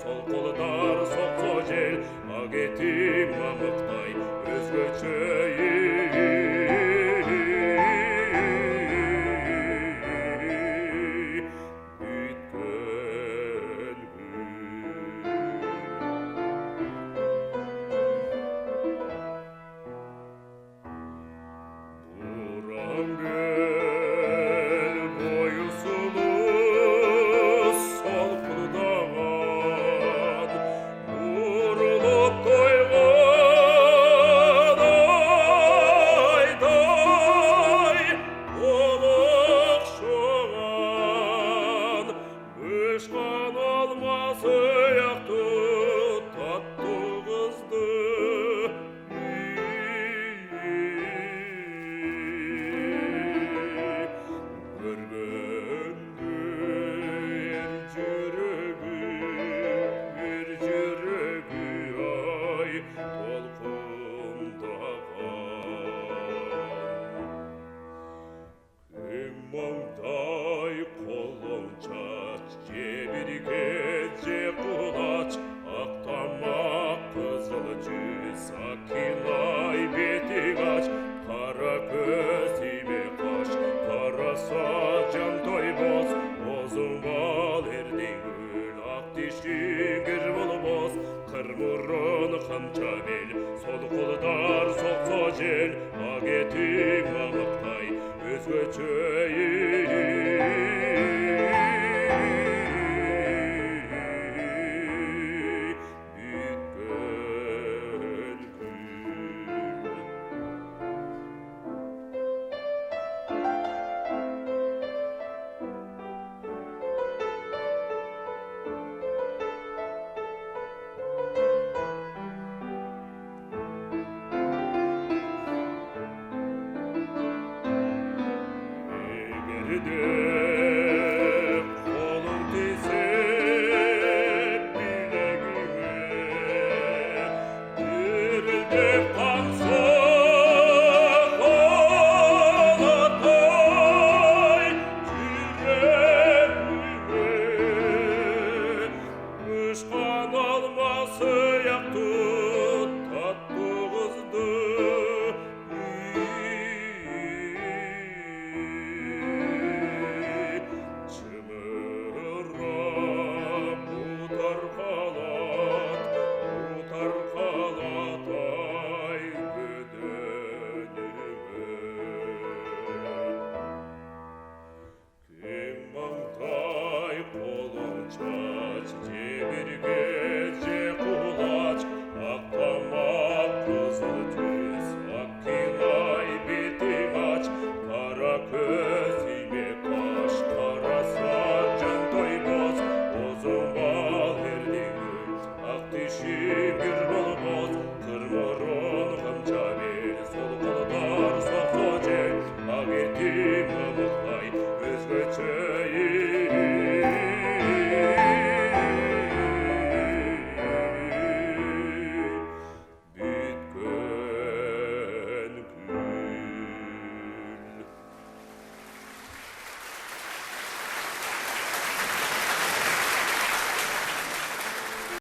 сол қолдар соқса жел, ақ етің мамықтай өзгөчө Ышқан алмасы яқты татты қызды көргенде ер жүрегі ай толқындаған кең маңдай қолың чач жебірге же құлач ақтамақ қызыл жүз акилай бетің ач қара көз име қаш қараса жан тойбос озың бал ердің гүл ақ тишің кір болбос қыр мұрын қанша бел сол қолдар соқса жел ақ етің мамықтай өзгөчө қолың тисе білегіңе дірілдеп қанса қалатай жүрегіңе ұшқан алмасы яқты татты қызды Çımıra bu darga